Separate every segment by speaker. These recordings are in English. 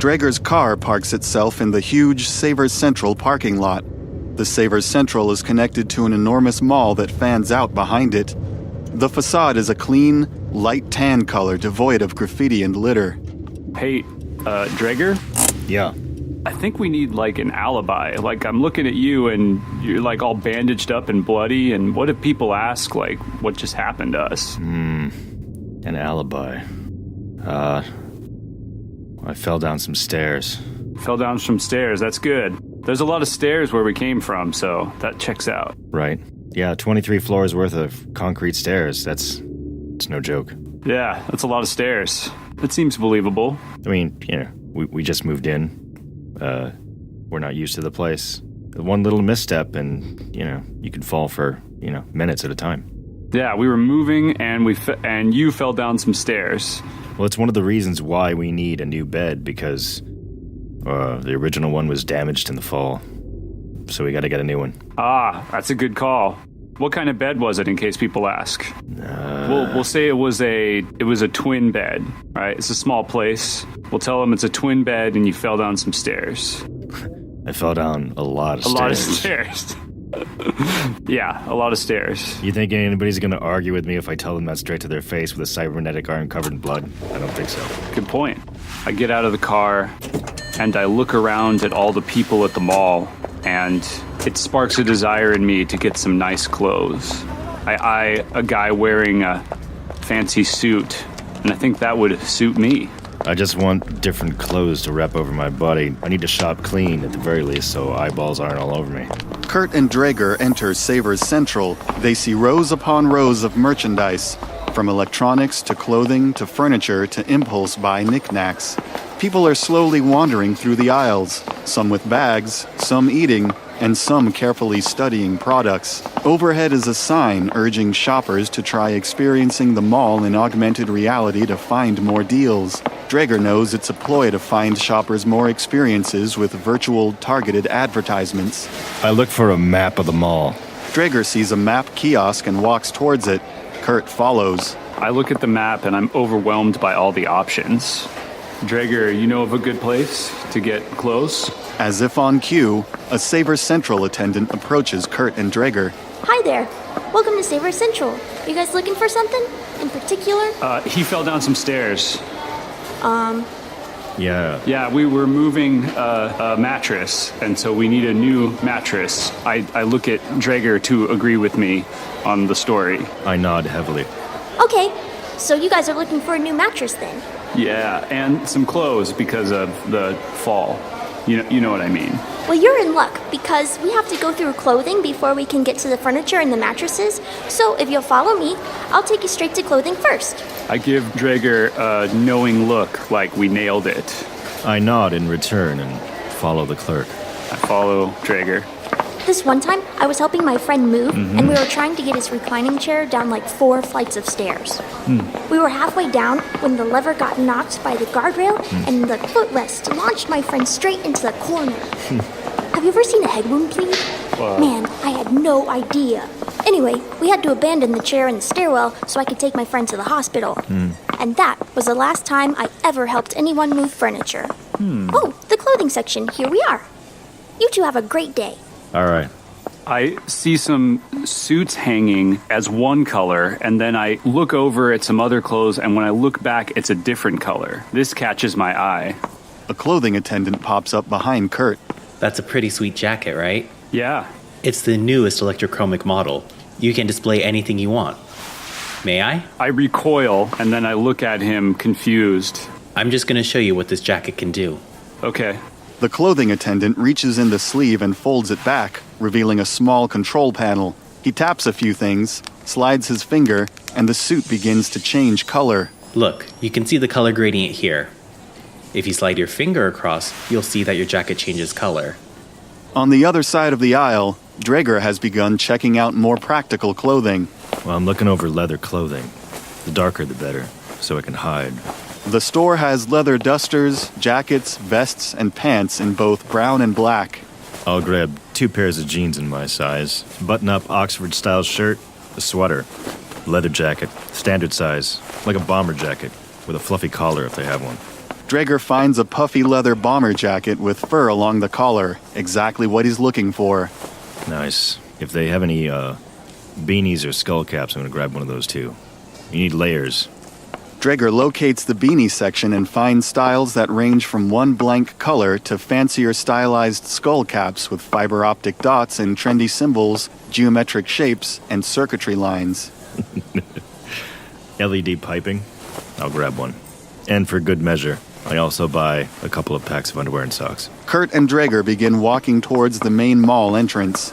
Speaker 1: Dreger's car parks itself in the huge Savers Central parking lot. The Savers Central is connected to an enormous mall that fans out behind it. The facade is a clean, light tan color devoid of graffiti and litter.
Speaker 2: Hey, Dreger?
Speaker 3: Yeah.
Speaker 2: I think we need, an alibi. I'm looking at you and you're, all bandaged up and bloody, and what if people ask, what just happened to us?
Speaker 3: An alibi. I fell down some stairs.
Speaker 2: Fell down some stairs, that's good. There's a lot of stairs where we came from, so that checks out.
Speaker 3: Right. Yeah, 23 floors worth of concrete stairs. It's no joke.
Speaker 2: Yeah, that's a lot of stairs. It seems believable.
Speaker 3: I mean, we just moved in. We're not used to the place. One little misstep and, you could fall for, minutes at a time.
Speaker 2: Yeah, we were moving and you fell down some stairs.
Speaker 3: Well, it's one of the reasons why we need a new bed, because the original one was damaged in the fall. So we gotta get a new one.
Speaker 2: Ah, that's a good call. What kind of bed was it, in case people ask? We'll say it was a twin bed, right? It's a small place. We'll tell them it's a twin bed and you fell down some stairs.
Speaker 3: I fell down a lot of stairs.
Speaker 2: A lot of stairs. Yeah, a lot of stairs.
Speaker 3: You think anybody's gonna argue with me if I tell them that straight to their face with a cybernetic arm covered in blood? I don't think so.
Speaker 2: Good point. I get out of the car and I look around at all the people at the mall, and it sparks a desire in me to get some nice clothes. I eye a guy wearing a fancy suit, and I think that would suit me.
Speaker 3: I just want different clothes to wrap over my body. I need to shop clean at the very least so eyeballs aren't all over me.
Speaker 1: Curt and Dreger enter Savers Central. They see rows upon rows of merchandise, from electronics to clothing to furniture to impulse buy knickknacks. People are slowly wandering through the aisles, some with bags, some eating, and some carefully studying products. Overhead is a sign urging shoppers to try experiencing the mall in augmented reality to find more deals. Dreger knows it's a ploy to find shoppers more experiences with virtual targeted advertisements.
Speaker 3: I look for a map of the mall.
Speaker 1: Dreger sees a map kiosk and walks towards it. Curt follows.
Speaker 2: I look at the map and I'm overwhelmed by all the options. Dreger, you know of a good place to get clothes?
Speaker 1: As if on cue, a Savers Central attendant approaches Curt and Dreger.
Speaker 4: Hi there. Welcome to Savers Central. You guys looking for something in particular?
Speaker 2: He fell down some stairs.
Speaker 3: Yeah.
Speaker 2: Yeah, we were moving a mattress, and so we need a new mattress. I look at Dreger to agree with me on the story.
Speaker 3: I nod heavily.
Speaker 4: Okay, so you guys are looking for a new mattress then?
Speaker 2: Yeah, and some clothes because of the fall. You know what I mean.
Speaker 4: Well, you're in luck, because we have to go through clothing before we can get to the furniture and the mattresses. So if you'll follow me, I'll take you straight to clothing first.
Speaker 2: I give Dreger a knowing look, like we nailed it.
Speaker 3: I nod in return and follow the clerk.
Speaker 2: I follow Dreger.
Speaker 4: This one time, I was helping my friend move, and we were trying to get his reclining chair down 4 flights of stairs. We were halfway down when the lever got knocked by the guardrail, and the footrest launched my friend straight into the corner. Have you ever seen a head wound bleed? Man, I had no idea. Anyway, we had to abandon the chair in the stairwell so I could take my friend to the hospital. And that was the last time I ever helped anyone move furniture. Oh, the clothing section. Here we are. You two have a great day.
Speaker 3: All right.
Speaker 2: I see some suits hanging as one color, and then I look over at some other clothes, and when I look back, it's a different color. This catches my eye.
Speaker 1: A clothing attendant pops up behind Curt.
Speaker 5: That's a pretty sweet jacket, right?
Speaker 2: Yeah.
Speaker 5: It's the newest electrochromic model. You can display anything you want. May I?
Speaker 2: I recoil, and then I look at him confused.
Speaker 5: I'm just going to show you what this jacket can do.
Speaker 2: Okay.
Speaker 1: The clothing attendant reaches in the sleeve and folds it back, revealing a small control panel. He taps a few things, slides his finger, and the suit begins to change color.
Speaker 5: Look, you can see the color gradient here. If you slide your finger across, you'll see that your jacket changes color.
Speaker 1: On the other side of the aisle, Dreger has begun checking out more practical clothing.
Speaker 3: Well, I'm looking over leather clothing. The darker the better, so I can hide.
Speaker 1: The store has leather dusters, jackets, vests, and pants in both brown and black.
Speaker 3: I'll grab 2 pairs of jeans in my size, button-up Oxford-style shirt, a sweater, leather jacket, standard size, like a bomber jacket, with a fluffy collar if they have one.
Speaker 1: Dreger finds a puffy leather bomber jacket with fur along the collar, exactly what he's looking for.
Speaker 3: Nice. If they have any beanies or skull caps, I'm going to grab one of those too. You need layers.
Speaker 1: Dreger locates the beanie section and finds styles that range from one blank color to fancier stylized skull caps with fiber optic dots and trendy symbols, geometric shapes, and circuitry lines.
Speaker 3: LED piping? I'll grab one. And for good measure, I also buy a couple of packs of underwear and socks.
Speaker 1: Curt and Dreger begin walking towards the main mall entrance.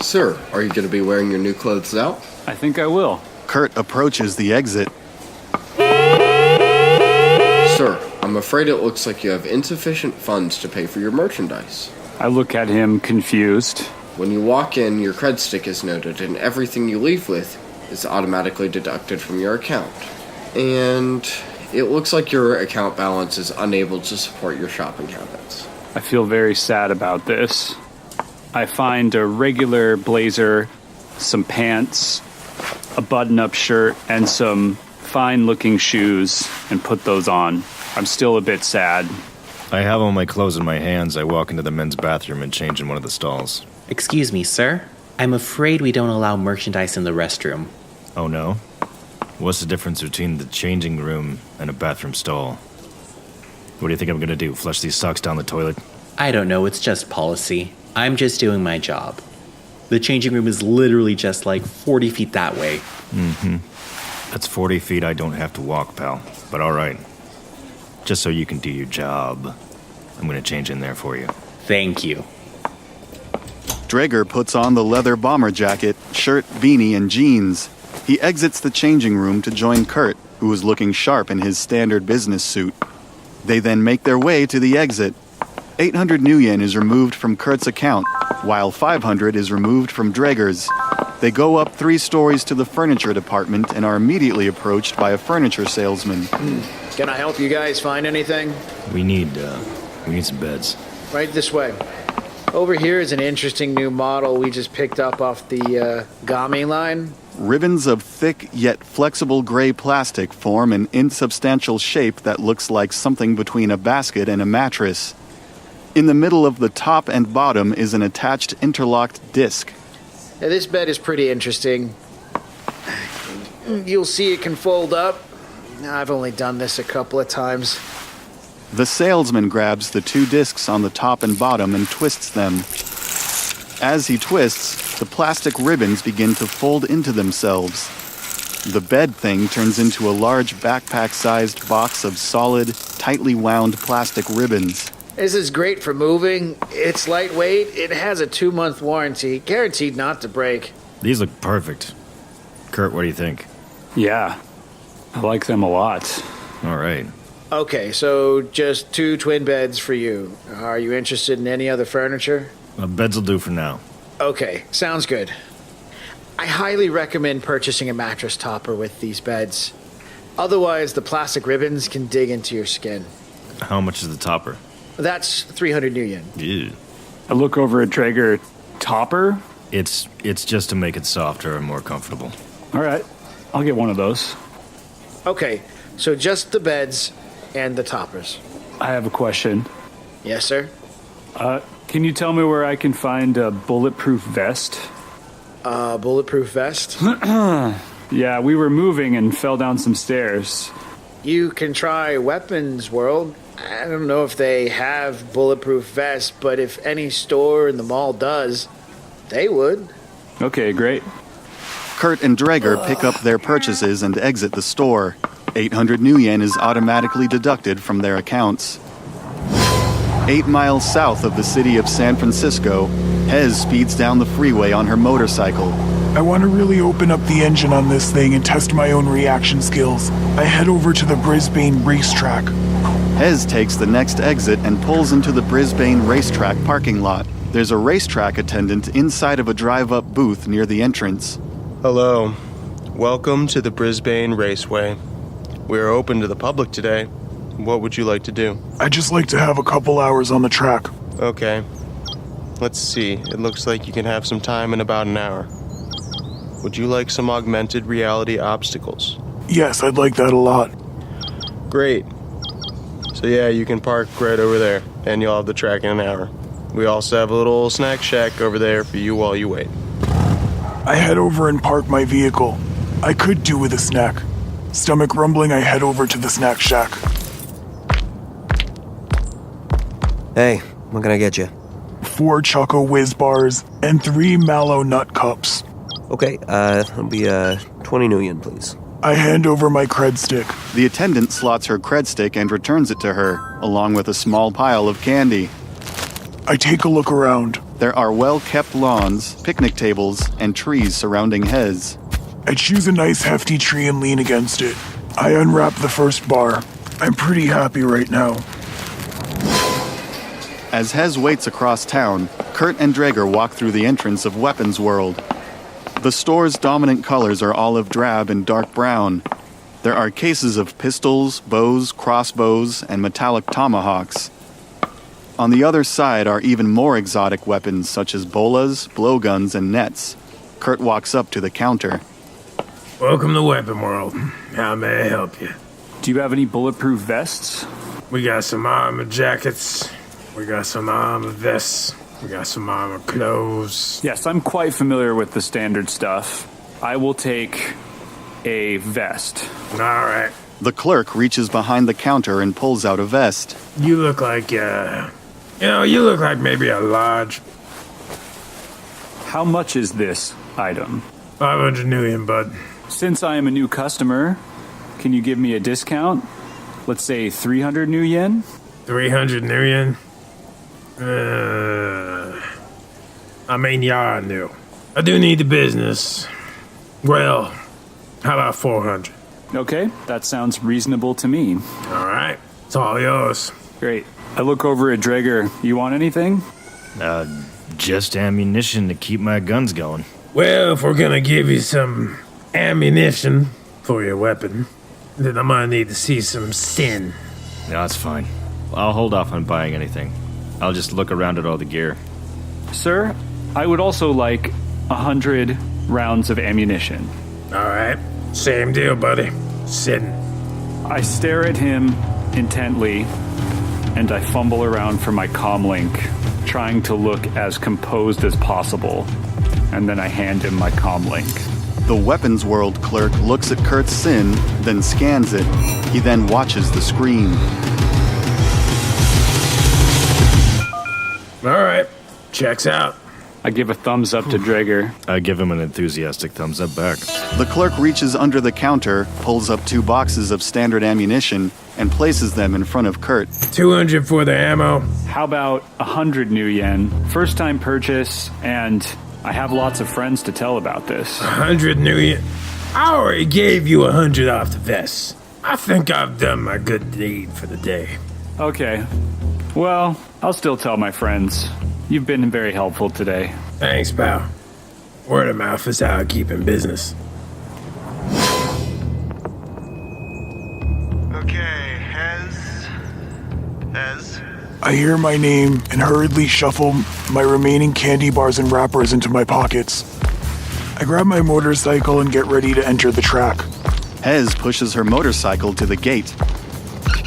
Speaker 6: Sir, are you going to be wearing your new clothes out?
Speaker 2: I think I will.
Speaker 1: Curt approaches the exit.
Speaker 6: Sir, I'm afraid it looks like you have insufficient funds to pay for your merchandise.
Speaker 2: I look at him confused.
Speaker 6: When you walk in, your cred stick is noted, and everything you leave with is automatically deducted from your account. And it looks like your account balance is unable to support your shopping habits.
Speaker 2: I feel very sad about this. I find a regular blazer, some pants, a button-up shirt, and some fine-looking shoes, and put those on. I'm still a bit sad.
Speaker 3: I have all my clothes in my hands. I walk into the men's bathroom and change in one of the stalls.
Speaker 5: Excuse me, sir. I'm afraid we don't allow merchandise in the restroom.
Speaker 3: Oh no? What's the difference between the changing room and a bathroom stall? What do you think I'm gonna do, flush these socks down the toilet?
Speaker 5: I don't know, it's just policy. I'm just doing my job. The changing room is literally just like 40 feet that way.
Speaker 3: That's 40 feet I don't have to walk, pal. But alright. Just so you can do your job, I'm gonna change in there for you.
Speaker 5: Thank you.
Speaker 1: Dreger puts on the leather bomber jacket, shirt, beanie, and jeans. He exits the changing room to join Curt, who is looking sharp in his standard business suit. They then make their way to the exit. 800 new yen is removed from Curt's account, while 500 is removed from Dreger's. They go up 3 stories to the furniture department and are immediately approached by a furniture salesman.
Speaker 7: Can I help you guys find anything?
Speaker 3: We need some beds.
Speaker 7: Right this way. Over here is an interesting new model we just picked up off the Gami line.
Speaker 1: Ribbons of thick yet flexible gray plastic form an insubstantial shape that looks like something between a basket and a mattress. In the middle of the top and bottom is an attached interlocked disc.
Speaker 7: Now, this bed is pretty interesting. You'll see it can fold up. I've only done this a couple of times.
Speaker 1: The salesman grabs the 2 discs on the top and bottom and twists them. As he twists, the plastic ribbons begin to fold into themselves. The bed thing turns into a large backpack-sized box of solid, tightly wound plastic ribbons.
Speaker 7: This is great for moving. It's lightweight. It has a 2-month warranty, guaranteed not to break.
Speaker 3: These look perfect. Curt, what do you think?
Speaker 2: Yeah, I like them a lot.
Speaker 3: Alright.
Speaker 7: Okay, so just 2 twin beds for you. Are you interested in any other furniture?
Speaker 3: Beds will do for now.
Speaker 7: Okay, sounds good. I highly recommend purchasing a mattress topper with these beds. Otherwise, the plastic ribbons can dig into your skin.
Speaker 3: How much is the topper?
Speaker 7: That's 300 new yen.
Speaker 3: Ew.
Speaker 2: I look over at Dreger. Topper?
Speaker 3: It's just to make it softer and more comfortable.
Speaker 2: All right, I'll get one of those.
Speaker 7: Okay, so just the beds and the toppers.
Speaker 2: I have a question.
Speaker 7: Yes, sir?
Speaker 2: Can you tell me where I can find a bulletproof vest?
Speaker 7: Bulletproof vest?
Speaker 2: Yeah, we were moving and fell down some stairs.
Speaker 7: You can try Weapons World. I don't know if they have bulletproof vests, but if any store in the mall does, they would.
Speaker 2: Okay, great.
Speaker 1: Curt and Dreger pick up their purchases and exit the store. 800 new yen is automatically deducted from their accounts. 8 miles south of the city of San Francisco, Hez speeds down the freeway on her motorcycle.
Speaker 8: I want to really open up the engine on this thing and test my own reaction skills. I head over to the Brisbane racetrack.
Speaker 1: Hez takes the next exit and pulls into the Brisbane racetrack parking lot. There's a racetrack attendant inside of a drive-up booth near the entrance.
Speaker 9: Hello. Welcome to the Brisbane Raceway. We are open to the public today. What would you like to do?
Speaker 8: I'd just like to have a couple hours on the track.
Speaker 9: Okay. Let's see. It looks like you can have some time in about an hour. Would you like some augmented reality obstacles?
Speaker 8: Yes, I'd like that a lot.
Speaker 9: Great. So yeah, you can park right over there, and you'll have the track in an hour. We also have a little snack shack over there for you while you wait.
Speaker 8: I head over and park my vehicle. I could do with a snack. Stomach rumbling, I head over to the snack shack.
Speaker 10: Hey, what can I get you?
Speaker 8: 4 Choco Whiz bars and 3 Mallow Nut cups.
Speaker 10: Okay, that'll be 20 new yen, please.
Speaker 8: I hand over my cred stick.
Speaker 1: The attendant slots her cred stick and returns it to her, along with a small pile of candy.
Speaker 8: I take a look around.
Speaker 1: There are well-kept lawns, picnic tables, and trees surrounding Hez.
Speaker 8: I choose a nice hefty tree and lean against it. I unwrap the first bar. I'm pretty happy right now.
Speaker 1: As Hez waits across town, Curt and Dreger walk through the entrance of Weapons World. The store's dominant colors are olive drab and dark brown. There are cases of pistols, bows, crossbows, and metallic tomahawks. On the other side are even more exotic weapons such as bolas, blowguns, and nets. Curt walks up to the counter.
Speaker 11: Welcome to Weapon World. How may I help you?
Speaker 2: Do you have any bulletproof vests?
Speaker 11: We got some armor jackets. We got some armor vests. We got some armor clothes.
Speaker 2: Yes, I'm quite familiar with the standard stuff. I will take a vest.
Speaker 11: All right.
Speaker 1: The clerk reaches behind the counter and pulls out a vest.
Speaker 11: You look like, you look like maybe a large...
Speaker 2: How much is this item?
Speaker 11: 500 new yen, bud.
Speaker 2: Since I am a new customer, can you give me a discount? Let's say 300 new yen?
Speaker 11: 300 new yen? I mean, you are new. I do need the business. Well, how about 400?
Speaker 2: Okay, that sounds reasonable to me.
Speaker 11: All right, it's all yours.
Speaker 2: Great. I look over at Dreger. You want anything?
Speaker 3: Just ammunition to keep my guns going.
Speaker 11: Well, if we're gonna give you some ammunition for your weapon, then I'm gonna need to see some sin.
Speaker 3: No, that's fine. I'll hold off on buying anything. I'll just look around at all the gear.
Speaker 2: Sir, I would also like 100 rounds of ammunition.
Speaker 11: All right, same deal, buddy. Sin.
Speaker 2: I stare at him intently, and I fumble around for my comlink, trying to look as composed as possible. And then I hand him my comlink.
Speaker 1: The Weapons World clerk looks at Curt's SIN, then scans it. He then watches the screen.
Speaker 11: All right, checks out.
Speaker 2: I give a thumbs up to Dreger.
Speaker 3: I give him an enthusiastic thumbs up back.
Speaker 1: The clerk reaches under the counter, pulls up 2 boxes of standard ammunition, and places them in front of Curt.
Speaker 11: 200 for the ammo.
Speaker 2: How about 100 new yen? First time purchase, and I have lots of friends to tell about this.
Speaker 11: 100 new yen. I already gave you 100 off the vest. I think I've done my good deed for the day.
Speaker 2: Okay. Well, I'll still tell my friends. You've been very helpful today.
Speaker 11: Thanks, pal. Word of mouth is how I keep in business.
Speaker 9: Okay, Hez.
Speaker 8: I hear my name and hurriedly shuffle my remaining candy bars and wrappers into my pockets. I grab my motorcycle and get ready to enter the track.
Speaker 1: Hez pushes her motorcycle to the gate.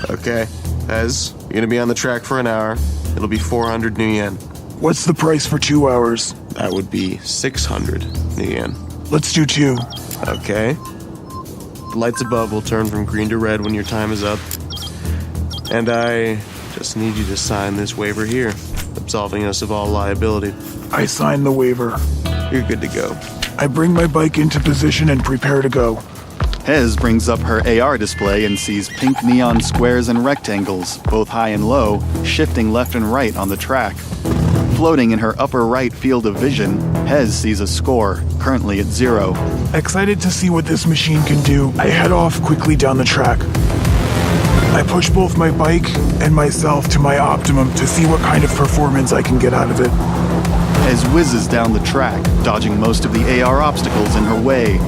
Speaker 9: Okay, Hez, you're gonna be on the track for an hour. It'll be 400 new yen.
Speaker 8: What's the price for 2 hours?
Speaker 9: That would be 600 new yen.
Speaker 8: Let's do 2.
Speaker 9: Okay. The lights above will turn from green to red when your time is up. And I just need you to sign this waiver here, absolving us of all liability.
Speaker 8: I sign the waiver.
Speaker 9: You're good to go.
Speaker 8: I bring my bike into position and prepare to go.
Speaker 1: Hez brings up her AR display and sees pink neon squares and rectangles, both high and low, shifting left and right on the track. Floating in her upper right field of vision, Hez sees a score, currently at 0.
Speaker 8: Excited to see what this machine can do, I head off quickly down the track. I push both my bike and myself to my optimum to see what kind of performance I can get out of it.
Speaker 1: Hez whizzes down the track, dodging most of the AR obstacles in her way.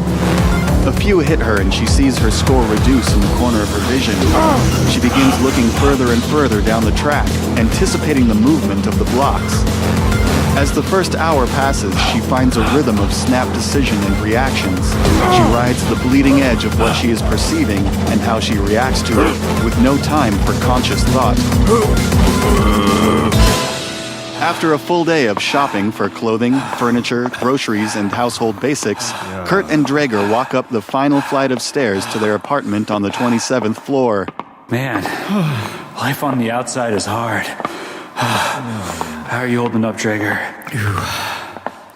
Speaker 1: A few hit her and she sees her score reduce in the corner of her vision. She begins looking further and further down the track, anticipating the movement of the blocks. As the first hour passes, she finds a rhythm of snap decision and reactions. She rides the bleeding edge of what she is perceiving and how she reacts to it, with no time for conscious thought. After a full day of shopping for clothing, furniture, groceries, and household basics, Curt and Dreger walk up the final flight of stairs to their apartment on the 27th floor.
Speaker 2: Man, life on the outside is hard. How are you holding up, Dreger?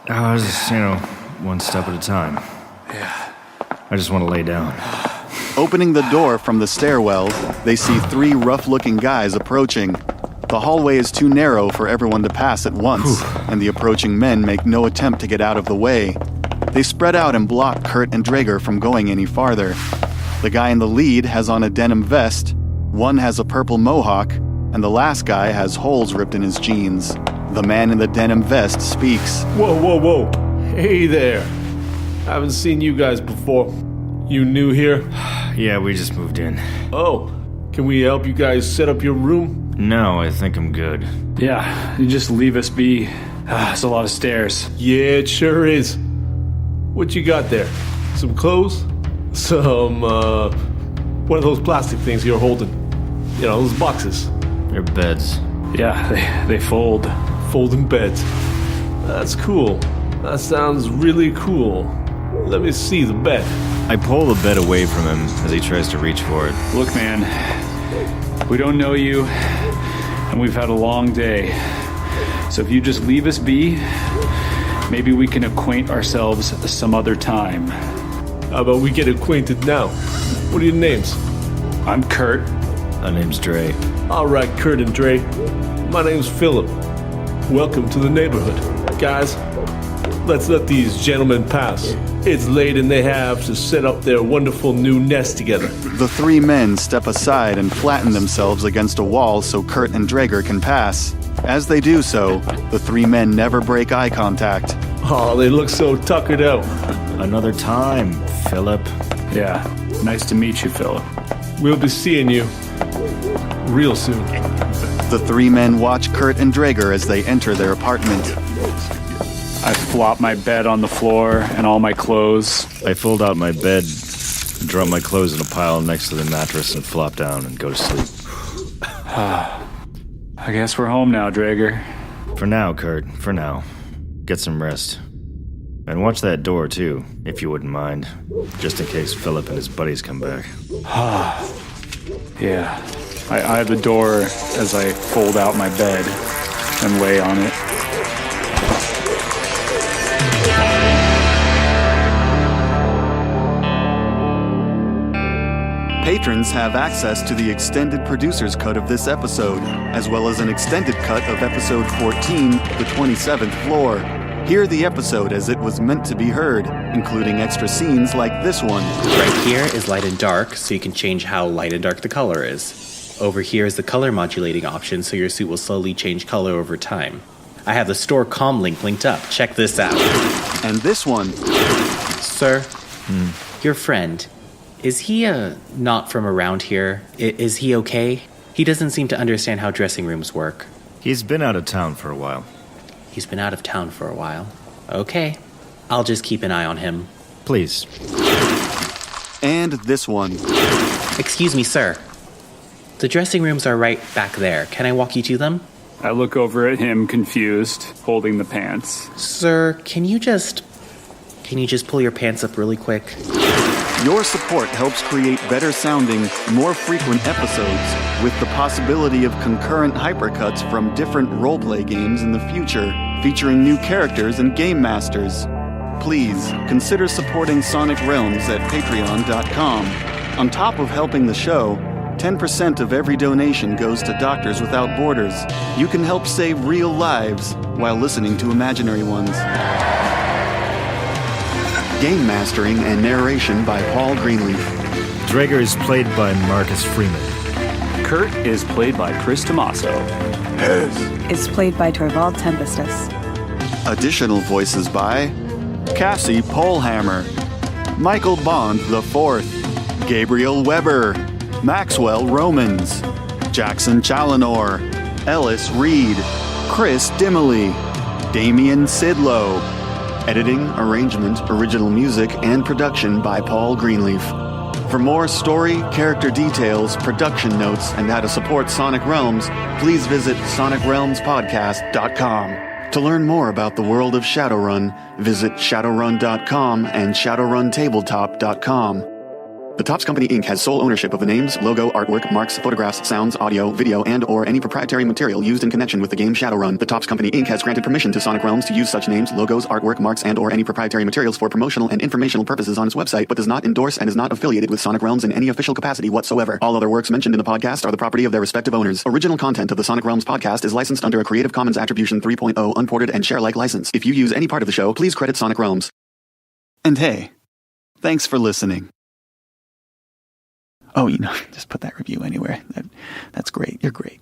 Speaker 3: I was just, one step at a time.
Speaker 2: Yeah.
Speaker 3: I just want to lay down.
Speaker 1: Opening the door from the stairwell, they see 3 rough-looking guys approaching. The hallway is too narrow for everyone to pass at once, and the approaching men make no attempt to get out of the way. They spread out and block Curt and Dreger from going any farther. The guy in the lead has on a denim vest, one has a purple mohawk, and the last guy has holes ripped in his jeans. The man in the denim vest speaks.
Speaker 12: Whoa. Hey there. I haven't seen you guys before. You new here?
Speaker 3: Yeah, we just moved in.
Speaker 12: Oh, can we help you guys set up your room?
Speaker 3: No, I think I'm good.
Speaker 2: Yeah, you just leave us be. It's a lot of stairs.
Speaker 12: Yeah, it sure is. What you got there? Some clothes? Some, what are those plastic things you're holding? Those boxes.
Speaker 3: They're beds.
Speaker 2: Yeah, they fold.
Speaker 12: Folding beds. That's cool. That sounds really cool. Let me see the bed.
Speaker 3: I pull the bed away from him as he tries to reach for it.
Speaker 2: Look, man, we don't know you, and we've had a long day. So if you just leave us be, maybe we can acquaint ourselves some other time.
Speaker 12: How about we get acquainted now? What are your names?
Speaker 2: I'm Curt.
Speaker 3: My name's Dre.
Speaker 12: All right, Curt and Dre. My name's Philip. Welcome to the neighborhood. Guys, let's let these gentlemen pass. It's late and they have to set up their wonderful new nest together.
Speaker 1: The 3 men step aside and flatten themselves against a wall so Curt and Dreger can pass. As they do so, the 3 men never break eye contact.
Speaker 12: Oh, they look so tuckered out.
Speaker 3: Another time, Philip.
Speaker 2: Yeah, nice to meet you, Philip.
Speaker 12: We'll be seeing you real soon.
Speaker 1: The 3 men watch Curt and Dreger as they enter their apartment.
Speaker 2: I flop my bed on the floor and all my clothes.
Speaker 3: I fold out my bed, drop my clothes in a pile next to the mattress, and flop down and go to sleep.
Speaker 2: I guess we're home now, Dreger.
Speaker 3: For now, Curt. For now. Get some rest. And watch that door, too, if you wouldn't mind. Just in case Philip and his buddies come back.
Speaker 2: Yeah. I eye the door as I fold out my bed and lay on it.
Speaker 1: Patrons have access to the extended producer's cut of this episode, as well as an extended cut of episode 14, The 27th Floor. Hear the episode as it was meant to be heard, including extra scenes like this one.
Speaker 5: Right here is light and dark, so you can change how light and dark the color is. Over here is the color modulating option, so your suit will slowly change color over time. I have the store comm link linked up. Check this out.
Speaker 1: And this one.
Speaker 5: Sir, your friend, is he not from around here? Is he okay? He doesn't seem to understand how dressing rooms work.
Speaker 3: He's been out of town for a while.
Speaker 5: He's been out of town for a while. Okay. I'll just keep an eye on him.
Speaker 3: Please.
Speaker 1: And this one.
Speaker 5: Excuse me, sir. The dressing rooms are right back there. Can I walk you to them?
Speaker 2: I look over at him, confused, holding the pants.
Speaker 5: Sir, can you just pull your pants up really quick?
Speaker 1: Your support helps create better sounding, more frequent episodes, with the possibility of concurrent hypercuts from different roleplay games in the future, featuring new characters and game masters. Please consider supporting Sonic Realms at patreon.com. On top of helping the show, 10% of every donation goes to Doctors Without Borders. You can help save real lives while listening to imaginary ones. Game mastering and narration by Paul Greenleaf.
Speaker 3: Dreger is played by Marcus Freeman.
Speaker 2: Curt is played by Chris Tomaso.
Speaker 13: Is played by Torvald Tempestus.
Speaker 1: Additional voices by Cassie Polhammer, Michael Bond IV, Gabriel Weber, Maxwell Romans, Jackson Challenor, Ellis Reed, Chris Dimily, Damian Sidlow. Editing, arrangement, original music, and production by Paul Greenleaf. For more story, character details, production notes, and how to support Sonic Realms, please visit sonicrealmspodcast.com. To learn more about the world of Shadowrun, visit shadowrun.com and shadowruntabletop.com. The Topps Company Inc. has sole ownership of the names, logo, artwork, marks, photographs, sounds, audio, video, and or any proprietary material used in connection with the game Shadowrun. The Topps Company Inc. has granted permission to Sonic Realms to use such names, logos, artwork, marks, and or any proprietary materials for promotional and informational purposes on its website, but does not endorse and is not affiliated with Sonic Realms in any official capacity whatsoever. All other works mentioned in the podcast are the property of their respective owners. Original content of the Sonic Realms podcast is licensed under a Creative Commons Attribution 3.0 unported and share-alike license. If you use any part of the show, please credit Sonic Realms. And hey, thanks for listening. Oh, just put that review anywhere. That's great. You're great.